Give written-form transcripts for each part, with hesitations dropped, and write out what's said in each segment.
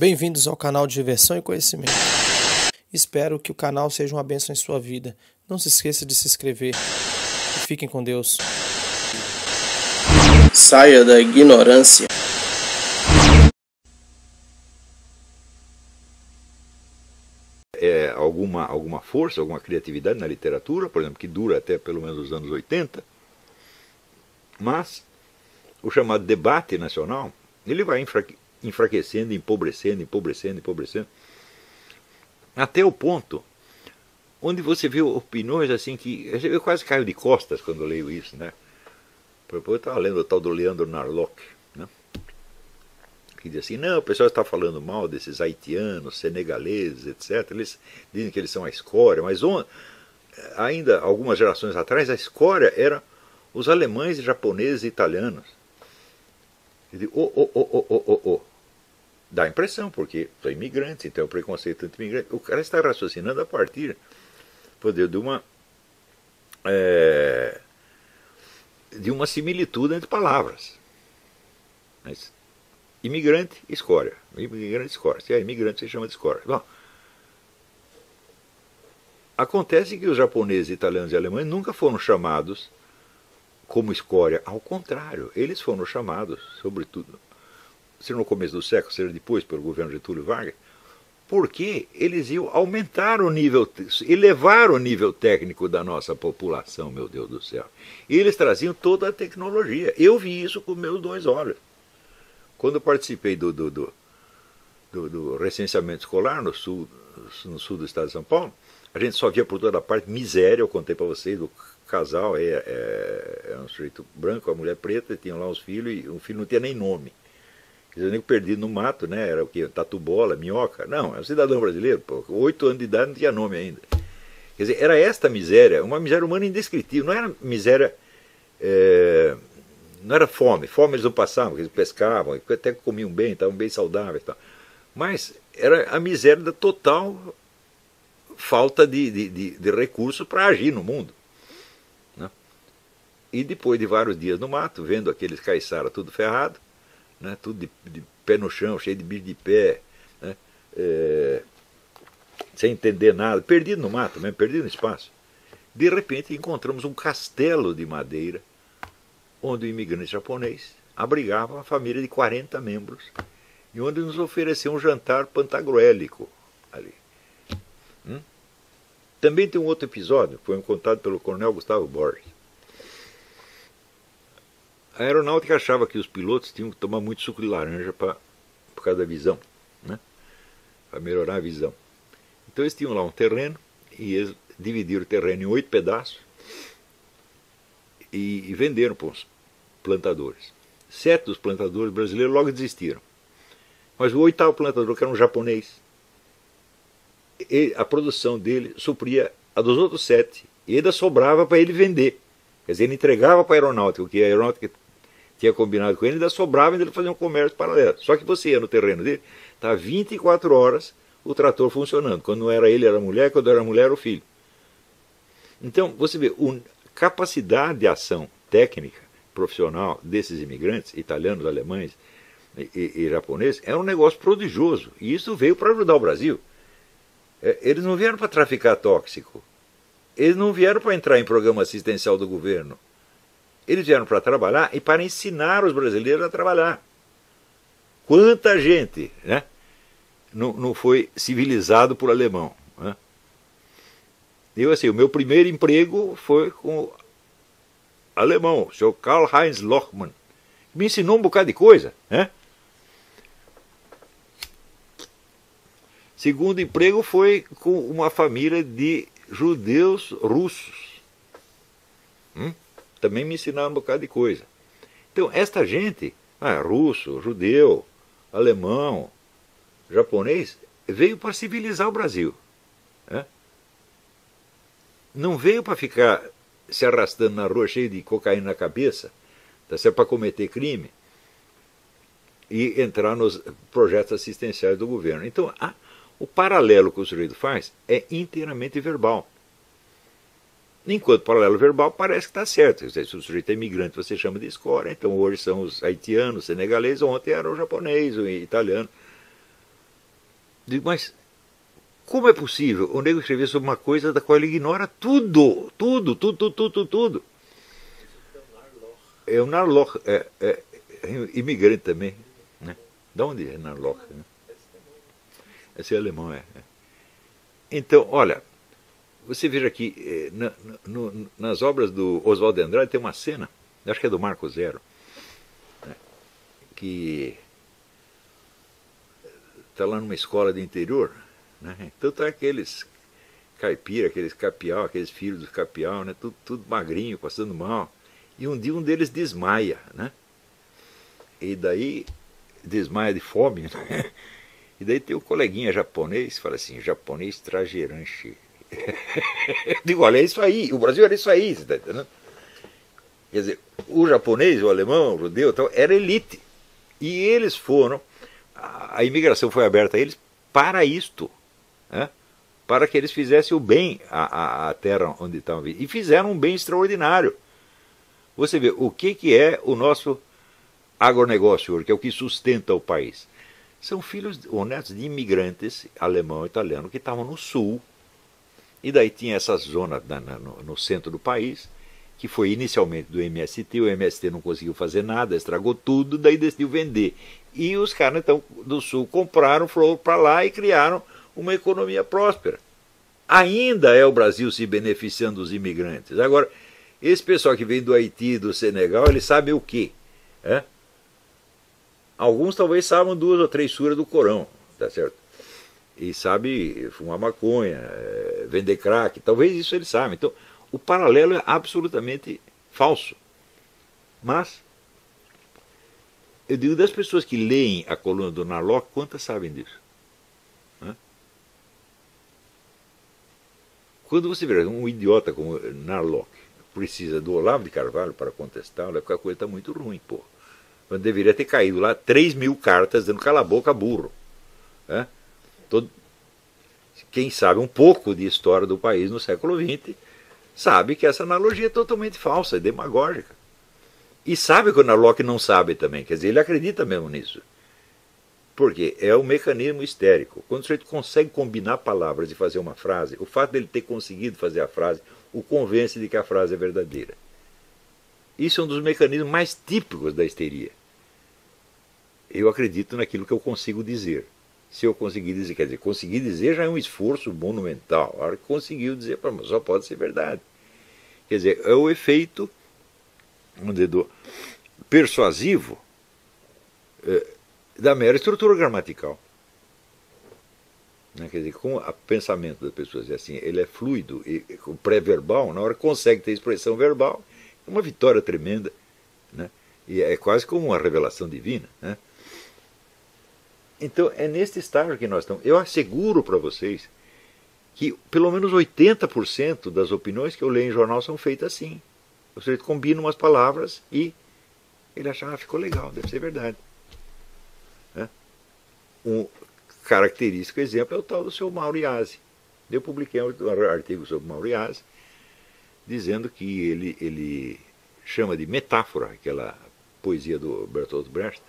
Bem-vindos ao canal de Diversão e Conhecimento. Espero que o canal seja uma bênção em sua vida. Não se esqueça de se inscrever. E fiquem com Deus. Saia da ignorância. Alguma força, alguma criatividade na literatura, por exemplo, que dura até pelo menos os anos 80, mas o chamado debate nacional, ele vai enfraquecendo, empobrecendo, até o ponto onde você vê opiniões assim que eu quase caio de costas quando eu leio isso, né? Eu estava lendo o tal do Leandro Narlock, né? Que diz assim, não, o pessoal está falando mal desses haitianos, senegaleses, etc. Eles dizem que eles são a escória, mas ainda algumas gerações atrás a escória era os alemães, japoneses e italianos. Ele diz, dá impressão, porque são imigrantes, então é o preconceito anti-imigrante. O cara está raciocinando a partir de uma similitude entre palavras. Mas, imigrante, escória. Imigrante, escória. Se é imigrante, você chama de escória. Bom, acontece que os japoneses, italianos e alemães nunca foram chamados como escória. Ao contrário, eles foram chamados, sobretudo, seja no começo do século, seja depois pelo governo Getúlio Vargas, porque eles iam aumentar o nível, elevar o nível técnico da nossa população, meu Deus do céu. E eles traziam toda a tecnologia. Eu vi isso com meus dois olhos. Quando eu participei do recenseamento escolar no sul do estado de São Paulo, a gente só via por toda parte miséria. Eu contei para vocês, o casal é um sujeito branco, a mulher preta, tinham lá os filhos, e o filho não tinha nem nome. Quer dizer, nem perdido no mato, né? Era o quê? Tatu-bola, minhoca? Não, é um cidadão brasileiro, pô. 8 anos de idade não tinha nome ainda. Quer dizer, era esta miséria, uma miséria humana indescritível. Não era miséria... não era fome. Fome eles não passavam, eles pescavam, até comiam bem, estavam bem saudáveis e tal. Mas era a miséria da total falta de recurso para agir no mundo. Né? E depois de vários dias no mato, vendo aqueles caiçara tudo ferrado, né, tudo de pé no chão, cheio de bicho de pé, né, sem entender nada, perdido no mato mesmo, perdido no espaço. De repente encontramos um castelo de madeira, onde o imigrante japonês abrigava uma família de 40 membros, e onde nos ofereceu um jantar pantagruélico ali. Também tem um outro episódio, foi contado pelo coronel Gustavo Borges. A aeronáutica achava que os pilotos tinham que tomar muito suco de laranja por causa da visão, né? Para melhorar a visão. Então eles tinham lá um terreno, e eles dividiram o terreno em 8 pedaços e venderam para os plantadores. 7 dos plantadores brasileiros logo desistiram. Mas o 8º plantador, que era um japonês, a produção dele supria a dos outros 7, e ainda sobrava para ele vender. Quer dizer, ele entregava para a aeronáutica, o que a aeronáutica tinha combinado com ele, ainda sobrava, ainda ele fazia um comércio paralelo. Só que você ia no terreno dele, estava 24 horas o trator funcionando. Quando não era ele, era a mulher, quando era a mulher, era o filho. Então, você vê, a capacidade de ação técnica, profissional desses imigrantes, italianos, alemães e japoneses, é um negócio prodigioso. E isso veio para ajudar o Brasil. Eles não vieram para traficar tóxico. Eles não vieram para entrar em programa assistencial do governo. Eles vieram para trabalhar e para ensinar os brasileiros a trabalhar. Quanta gente, né, não foi civilizado por alemão, né? Assim, o meu primeiro emprego foi com o alemão, o senhor Karl-Heinz Lochmann. Me ensinou um bocado de coisa, né? Segundo emprego foi com uma família de judeus russos. Também me ensinaram um bocado de coisa. Então, esta gente, russo, judeu, alemão, japonês, veio para civilizar o Brasil. Né? Não veio para ficar se arrastando na rua cheio de cocaína na cabeça, tá certo, para cometer crime e entrar nos projetos assistenciais do governo. Então, o paralelo que o sujeito faz é inteiramente verbal. Enquanto paralelo verbal parece que está certo. Se o sujeito é imigrante, você chama de escória. Então hoje são os haitianos, senegaleses, ontem era o japonês, o italiano. Digo, mas como é possível o nego escrever sobre uma coisa da qual ele ignora tudo? Tudo. É o Narloch, é imigrante também. Né? De onde é Narloch? Né? Esse é alemão, é. Então, olha, você veja aqui, nas obras do Oswald de Andrade tem uma cena, acho que é do Marco Zero, né, que está lá numa escola de interior, né, então tá aqueles caipira, aqueles capial, aqueles filhos dos capial, né, tudo magrinho, passando mal, e um dia um deles desmaia, né, e daí desmaia de fome, né, e daí tem um coleguinha japonês, fala assim, japonês trajeranche. Eu digo, olha, é isso aí, o Brasil era isso aí, você tá entendendo? Quer dizer, o japonês, o alemão, o judeu, então, era elite. E eles foram, a imigração foi aberta a eles para isto, né? Para que eles fizessem o bem à terra onde estavam vivendo. E fizeram um bem extraordinário. Você vê, o que é o nosso agronegócio, que é o que sustenta o país? São filhos honestos de imigrantes alemão e italiano que estavam no sul. E daí tinha essa zona no centro do país, que foi inicialmente do MST, o MST não conseguiu fazer nada, estragou tudo, daí decidiu vender. E os caras então do sul compraram, foram para lá e criaram uma economia próspera. Ainda é o Brasil se beneficiando dos imigrantes. Agora, esse pessoal que vem do Haiti, do Senegal, eles sabem o quê? É? Alguns talvez saibam 2 ou 3 suras do Corão, tá certo? E sabe fumar maconha, vender crack, talvez isso eles sabem. Então, o paralelo é absolutamente falso. Mas, eu digo, das pessoas que leem a coluna do Narloch, quantas sabem disso? Hã? Quando você vê um idiota como Narloch precisa do Olavo de Carvalho para contestá-lo, é porque a coisa está muito ruim, pô. Quando deveria ter caído lá 3.000 cartas dizendo cala a boca, burro. Hã? Quem sabe um pouco de história do país no século XX sabe que essa analogia é totalmente falsa, é demagógica. E sabe que o Narloch não sabe também, quer dizer, ele acredita mesmo nisso. Porque é um mecanismo histérico. Quando o sujeito consegue combinar palavras e fazer uma frase, o fato dele ter conseguido fazer a frase o convence de que a frase é verdadeira. Isso é um dos mecanismos mais típicos da histeria. Eu acredito naquilo que eu consigo dizer. Se eu conseguir dizer, quer dizer, conseguir dizer já é um esforço monumental. A hora que conseguiu dizer, só pode ser verdade. Quer dizer, é o efeito, vamos dizer, do persuasivo da mera estrutura gramatical. Quer dizer, com o pensamento das pessoas, assim, ele é fluido, e o pré-verbal, na hora que consegue ter expressão verbal, é uma vitória tremenda. Né? E é quase como uma revelação divina. Né? Então, é neste estágio que nós estamos. Eu asseguro para vocês que pelo menos 80% das opiniões que eu leio em jornal são feitas assim. O sujeito combina umas palavras e ele acha, ficou legal, deve ser verdade. Né? Um característico exemplo é o tal do seu Mauro Iazzi. Eu publiquei um artigo sobre Mauro Iazzi, dizendo que ele chama de metáfora, aquela poesia do Bertolt Brecht,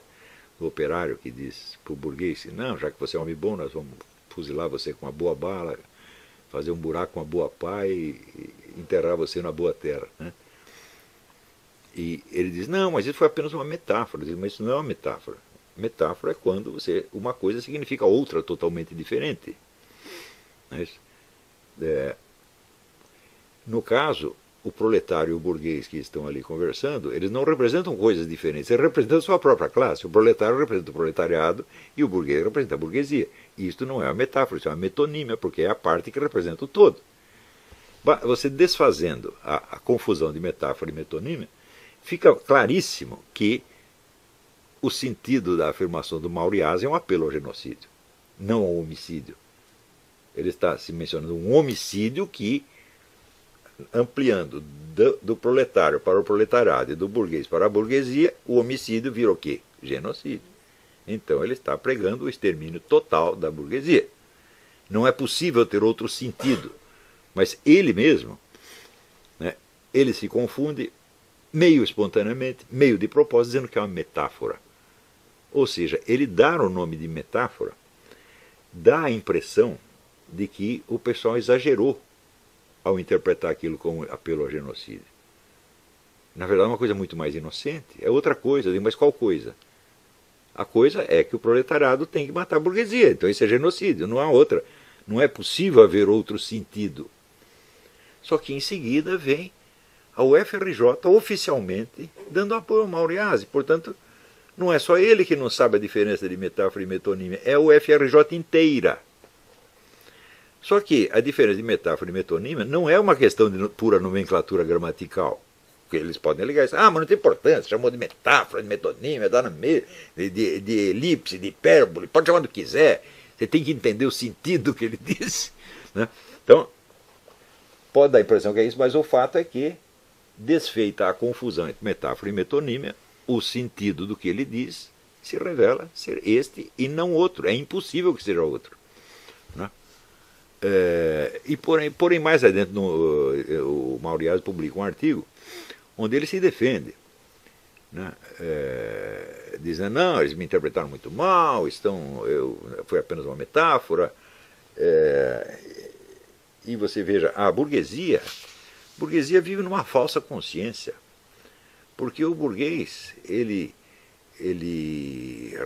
do operário que diz para o burguês, não, já que você é um homem bom, nós vamos fuzilar você com uma boa bala, fazer um buraco com uma boa pá e enterrar você na boa terra. Né? E ele diz, não, mas isso foi apenas uma metáfora. Ele diz, mas isso não é uma metáfora. Metáfora é quando uma coisa significa outra totalmente diferente. No caso, o proletário e o burguês que estão ali conversando, eles não representam coisas diferentes, eles representam a sua própria classe. O proletário representa o proletariado e o burguês representa a burguesia. E isto não é uma metáfora, isso é uma metonímia, porque é a parte que representa o todo. Você desfazendo a confusão de metáfora e metonímia, fica claríssimo que o sentido da afirmação do Mauro Iazzi é um apelo ao genocídio, não ao homicídio. Ele está se mencionando um homicídio que, ampliando do proletário para o proletariado e do burguês para a burguesia, o homicídio vira o quê? Genocídio. Então ele está pregando o extermínio total da burguesia. Não é possível ter outro sentido. Mas ele mesmo, né, ele se confunde meio espontaneamente, meio de propósito, dizendo que é uma metáfora. Ou seja, ele dá o nome de metáfora dá a impressão de que o pessoal exagerou ao interpretar aquilo como apelo ao genocídio. Na verdade, é uma coisa muito mais inocente. É outra coisa. Mas qual coisa? A coisa é que o proletariado tem que matar a burguesia. Então isso é genocídio, não há outra. Não é possível haver outro sentido. Só que em seguida vem a UFRJ oficialmente dando apoio ao Mauriase. Portanto, não é só ele que não sabe a diferença de metáfora e metonímia, é a UFRJ inteira. Só que a diferença de metáfora e metonímia não é uma questão de pura nomenclatura gramatical. Porque eles podem alegar isso. Ah, mas não tem importância, chamou de metáfora, de metonímia, dá no meio, de elipse, de hipérbole, pode chamar do que quiser. Você tem que entender o sentido que ele disse. Né? Então, pode dar a impressão que é isso, mas o fato é que, desfeita a confusão entre metáfora e metonímia, o sentido do que ele diz se revela ser este e não outro. É impossível que seja outro. Né? E porém mais adiante, o Mauriase publica um artigo onde ele se defende, né? Dizendo, não, eles me interpretaram muito mal, foi apenas uma metáfora. E você veja, a burguesia vive numa falsa consciência, porque o burguês, ele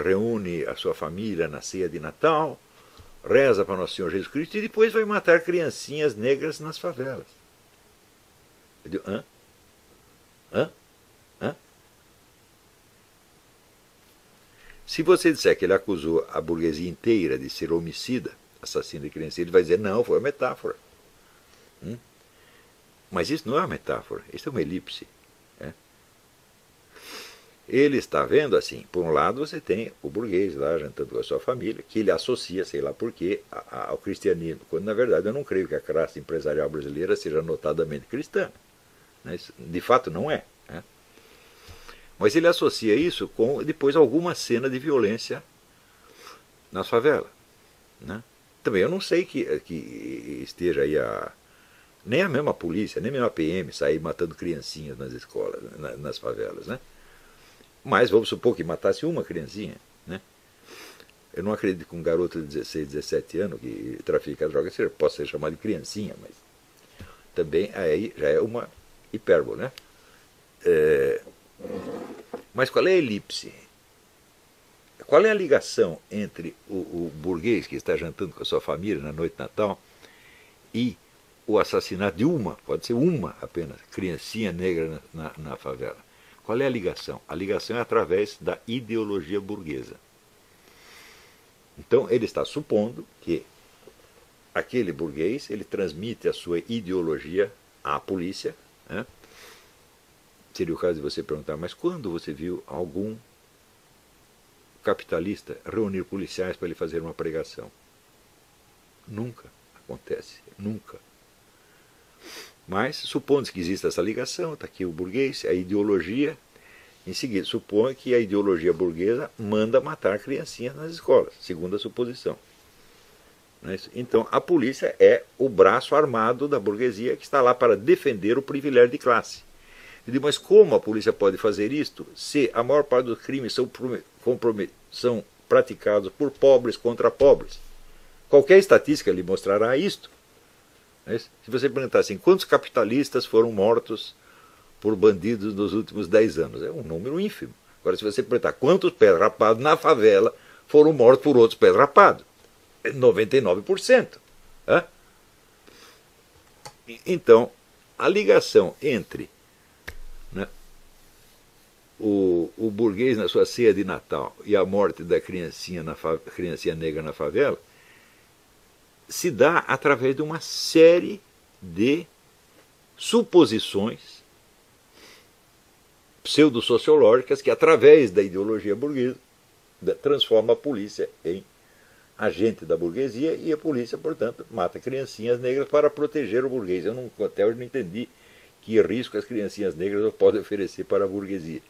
reúne a sua família na ceia de Natal, reza para Nosso Senhor Jesus Cristo e depois vai matar criancinhas negras nas favelas. Eu digo, hã? Se você disser que ele acusou a burguesia inteira de ser homicida, assassino de criança, ele vai dizer, não, foi uma metáfora. Mas isso não é uma metáfora, isso é uma elipse. Ele está vendo assim, por um lado você tem o burguês lá jantando com a sua família, que ele associa, sei lá por quê, ao cristianismo, quando na verdade eu não creio que a classe empresarial brasileira seja notadamente cristã. Isso, de fato não é. Mas ele associa isso com depois alguma cena de violência nas favelas. Também eu não sei que esteja aí nem a mesma polícia, nem mesmo a PM sair matando criancinhas nas escolas, nas favelas. Mas vamos supor que matasse uma criancinha. Eu não acredito que um garoto de 16, 17 anos que trafica drogas possa ser chamado de criancinha, mas também aí já é uma hipérbole. Mas qual é a elipse? Qual é a ligação entre o burguês que está jantando com a sua família na noite de Natal e o assassinato de pode ser uma apenas, criancinha negra na favela? Qual é a ligação? A ligação é através da ideologia burguesa. Então ele está supondo que aquele burguês ele transmite a sua ideologia à polícia. Seria o caso de você perguntar, mas quando você viu algum capitalista reunir policiais para ele fazer uma pregação? Nunca acontece, nunca. Mas, supondo que exista essa ligação, está aqui o burguês, a ideologia, em seguida, supõe que a ideologia burguesa manda matar criancinhas nas escolas, segundo a suposição. Então, a polícia é o braço armado da burguesia que está lá para defender o privilégio de classe. Eu digo, mas como a polícia pode fazer isto se a maior parte dos crimes são praticados por pobres contra pobres? Qualquer estatística lhe mostrará isto. Se você perguntar assim, quantos capitalistas foram mortos por bandidos nos últimos 10 anos? É um número ínfimo. Agora, se você perguntar quantos pés rapados na favela foram mortos por outros pés rapados, é 99%. Então, a ligação entre o burguês na sua ceia de Natal e a morte da criancinha negra na favela se dá através de uma série de suposições pseudo-sociológicas que, através da ideologia burguesa, transforma a polícia em agente da burguesia e a polícia, portanto, mata criancinhas negras para proteger o burguês. Até hoje não entendi que risco as criancinhas negras podem oferecer para a burguesia.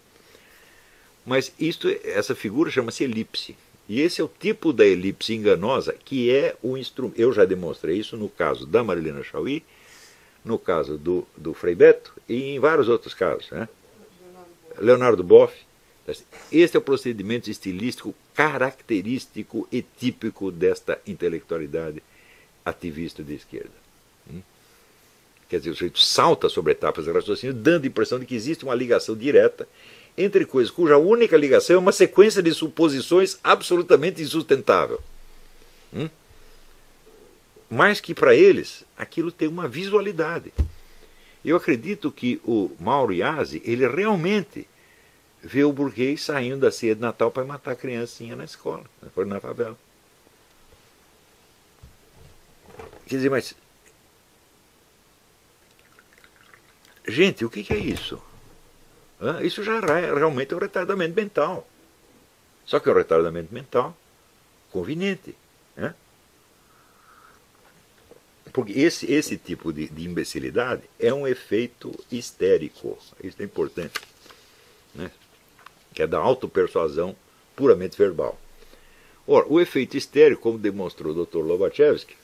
Mas essa figura chama-se elipse. E esse é o tipo da elipse enganosa que é o instrumento. Eu já demonstrei isso no caso da Marilena Chaui, no caso do Frei Beto e em vários outros casos. Leonardo Boff. Este é o procedimento estilístico característico e típico desta intelectualidade ativista de esquerda. Quer dizer, o sujeito salta sobre etapas de raciocínio, dando a impressão de que existe uma ligação direta entre coisas cuja única ligação é uma sequência de suposições absolutamente insustentável. Mas que para eles aquilo tem uma visualidade. Eu acredito que o Mauro Iasi, ele realmente vê o burguês saindo da ceia de Natal para matar a criancinha na escola, na favela. Quer dizer, mas... Gente, o que é isso? Isso já realmente é um retardamento mental. Só que é um retardamento mental conveniente. Porque esse tipo de imbecilidade é um efeito histérico. Isso é importante. Que é da autopersuasão puramente verbal. Ora, o efeito histérico, como demonstrou o Dr. Lobachevsky,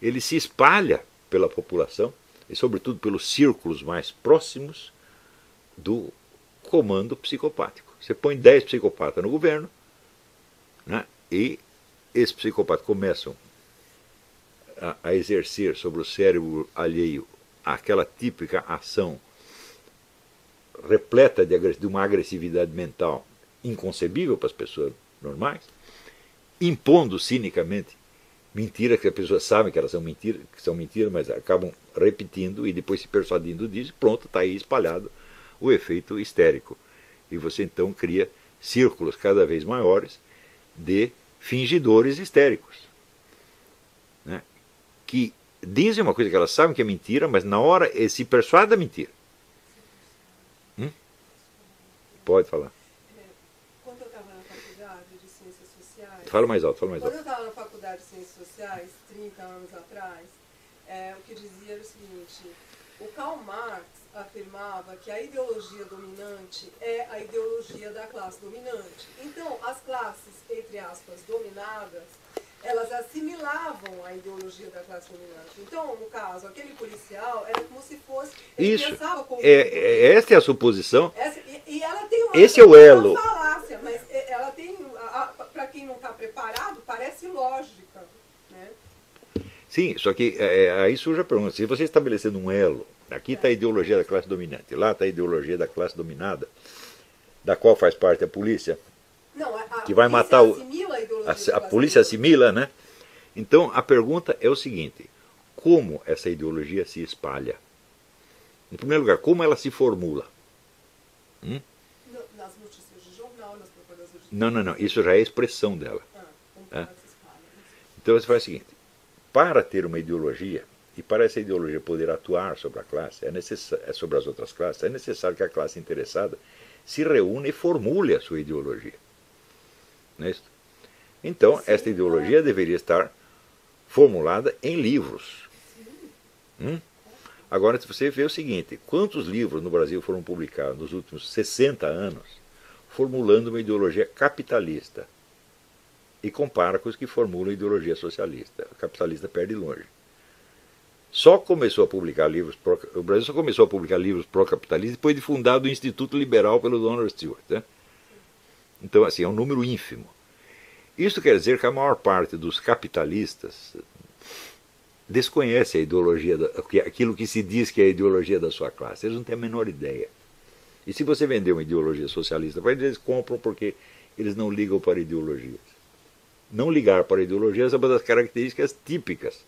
ele se espalha pela população, e sobretudo pelos círculos mais próximos do comando psicopático. Você põe 10 psicopatas no governo, e esses psicopatas começam a exercer sobre o cérebro alheio aquela típica ação repleta de uma agressividade mental inconcebível para as pessoas normais, impondo cinicamente mentiras que as pessoas sabem que elas são mentiras, mas acabam repetindo e depois se persuadindo disso, pronto, está aí espalhado o efeito histérico. E você então cria círculos cada vez maiores de fingidores histéricos, que dizem uma coisa que elas sabem que é mentira, mas na hora se persuadem da mentira. Pode falar. Quando eu estava na faculdade de Ciências Sociais... Fala mais alto, fala mais alto. alto. Quando eu estava na faculdade de Ciências Sociais, 30 anos atrás, o que dizia era o seguinte: o Karl Marx afirmava que a ideologia dominante é a ideologia da classe dominante. Então, as classes, entre aspas, dominadas, elas assimilavam a ideologia da classe dominante. Então, no caso, aquele policial era como se fosse... Ele Isso. pensava como Esta é a suposição. E ela tem uma, esse é o elo. Uma falácia, mas ela tem, para quem não está preparado, parece lógica. Sim, só que aí surge a pergunta: se você estabelecendo um elo, aqui está a ideologia da classe dominante, lá está a ideologia da classe dominada, da qual faz parte a polícia, não, que vai matar o... A polícia assimila, né? Então a pergunta é o seguinte: como essa ideologia se espalha? Em primeiro lugar, como ela se formula? Nas notícias de jornal, nas propagandas de... Não, isso já é a expressão dela. Então você faz o seguinte: para ter uma ideologia, e para essa ideologia poder atuar sobre a classe, sobre as outras classes, é necessário que a classe interessada se reúna e formule a sua ideologia. Não é isso? Então, esta ideologia deveria estar formulada em livros. Agora, se você vê o seguinte: quantos livros no Brasil foram publicados nos últimos 60 anos formulando uma ideologia capitalista, e compara com os que formulam a ideologia socialista? O capitalista perde longe. Só começou a publicar livros o Brasil só começou a publicar livros pró-capitalistas depois de fundado o Instituto Liberal pelo Donald Stewart. Então, assim, é um número ínfimo. Isso quer dizer que a maior parte dos capitalistas desconhece a ideologia, aquilo que se diz que é a ideologia da sua classe. Eles não têm a menor ideia. E se você vender uma ideologia socialista para eles, eles compram porque eles não ligam para ideologias. Não ligar para ideologias é uma das características típicas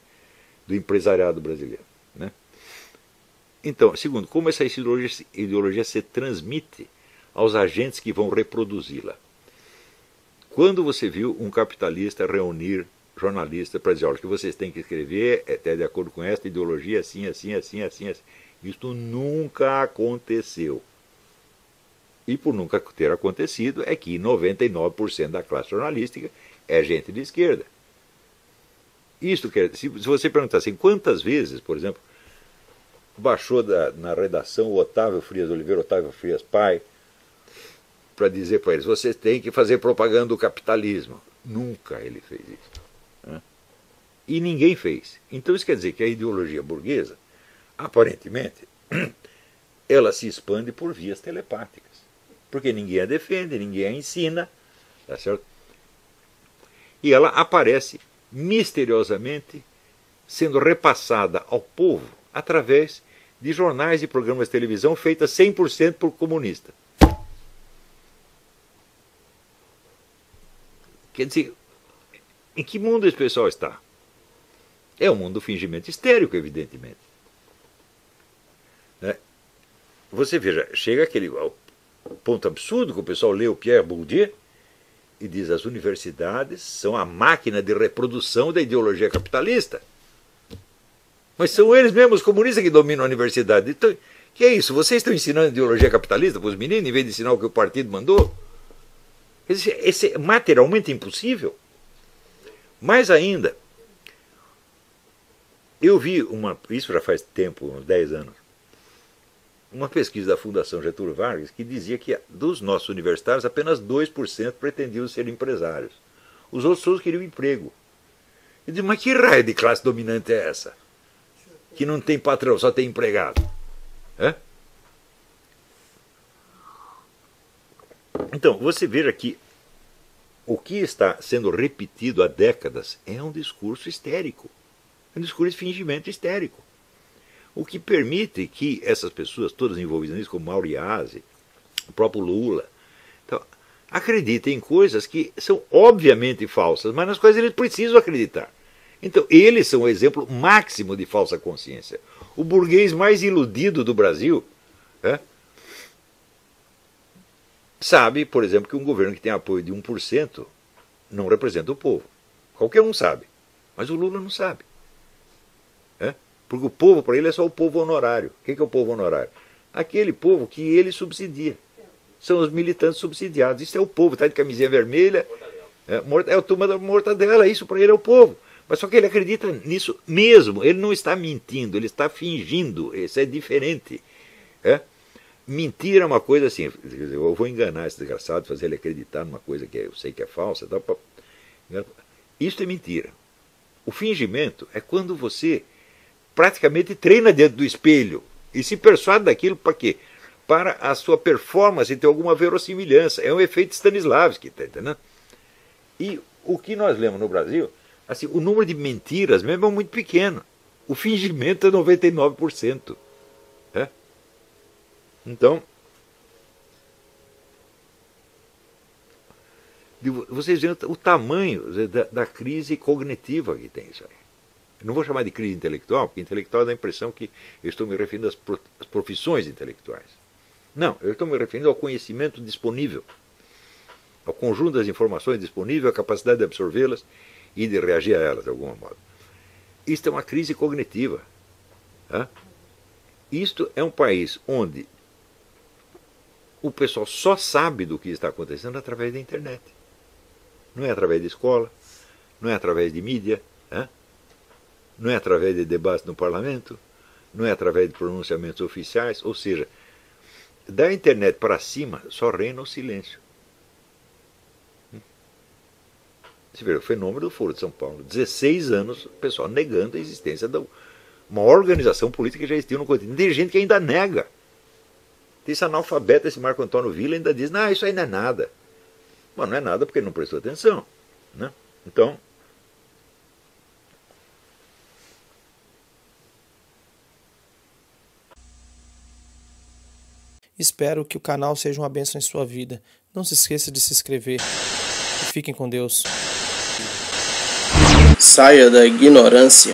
do empresariado brasileiro. Então, segundo, como essa ideologia se transmite aos agentes que vão reproduzi-la? Quando você viu um capitalista reunir jornalistas para dizer: olha, o que vocês têm que escrever é de acordo com esta ideologia, assim, assim, assim, assim, assim. Isto nunca aconteceu. E por nunca ter acontecido é que 99% da classe jornalística é gente de esquerda. Isto quer, se você perguntar assim, quantas vezes, por exemplo, baixou na redação o Otávio Frias Oliveira, Otávio Frias pai, para dizer para eles: vocês têm que fazer propaganda do capitalismo. Nunca ele fez isso. E ninguém fez. Então isso quer dizer que a ideologia burguesa, aparentemente, ela se expande por vias telepáticas. porque ninguém a defende, ninguém a ensina, tá certo? E ela aparece misteriosamente sendo repassada ao povo através de jornais e programas de televisão feitas 100% por comunista. Quer dizer, em que mundo esse pessoal está? É um mundo do fingimento histérico, evidentemente. Né? Você veja, chega ao ponto absurdo que o pessoal lê o Pierre Bourdieu e diz: as universidades são a máquina de reprodução da ideologia capitalista. Mas são eles mesmos, os comunistas, que dominam a universidade. Então, que é isso? Vocês estão ensinando ideologia capitalista para os meninos, em vez de ensinar o que o partido mandou? Esse é materialmente impossível. Mais ainda, eu vi isso já faz tempo, uns 10 anos, uma pesquisa da Fundação Getúlio Vargas que dizia que dos nossos universitários apenas 2% pretendiam ser empresários. Os outros todos queriam emprego. Eu disse: mas que raio de classe dominante é essa? Que não tem patrão, só tem empregado. É? Então, você veja que o que está sendo repetido há décadas é um discurso histérico. É um discurso de fingimento histérico. O que permite que essas pessoas, todas envolvidas nisso, como Mauro Iazzi, o próprio Lula, então, acreditem em coisas que são obviamente falsas, mas nas quais eles precisam acreditar. Então, eles são o exemplo máximo de falsa consciência. O burguês mais iludido do Brasil sabe, por exemplo, que um governo que tem apoio de 1% não representa o povo. Qualquer um sabe, mas o Lula não sabe. Porque o povo, para ele, é só o povo honorário. O que é o povo honorário? Aquele povo que ele subsidia. São os militantes subsidiados. Isso é o povo, está de camisinha vermelha, é a turma da mortadela, isso para ele é o povo. Mas só que ele acredita nisso mesmo, ele não está mentindo, ele está fingindo, isso é diferente. Mentira é uma coisa assim, eu vou enganar esse desgraçado, fazer ele acreditar numa coisa que eu sei que é falsa. Isso é mentira. O fingimento é quando você praticamente treina dentro do espelho e se persuade daquilo para quê? Para a sua performance ter alguma verossimilhança. É um efeito Stanislavski, tá entendendo? E o que nós lemos no Brasil, assim, o número de mentiras mesmo é muito pequeno. O fingimento é 99%. Então, vocês veem o tamanho da crise cognitiva que tem isso aí. Eu não vou chamar de crise intelectual, porque intelectual dá a impressão que eu estou me referindo às profissões intelectuais. Não, eu estou me referindo ao conhecimento disponível, ao conjunto das informações disponíveis, à capacidade de absorvê-las e de reagir a elas de algum modo. Isto é uma crise cognitiva. Isto é um país onde o pessoal só sabe do que está acontecendo através da internet. Não é através de escola, não é através de mídia, não é através de debates no parlamento, não é através de pronunciamentos oficiais, ou seja, da internet para cima só reina o silêncio. Você vê o fenômeno do Foro de São Paulo. 16 anos o pessoal negando a existência de uma organização política que já existiu no continente. Tem gente que ainda nega. Tem esse analfabeto, esse Marco Antônio Villa, ainda diz: não, isso aí não é nada. Bom, não é nada porque ele não prestou atenção. Então, espero que o canal seja uma bênção em sua vida. Não se esqueça de se inscrever. E fiquem com Deus. Saia da ignorância.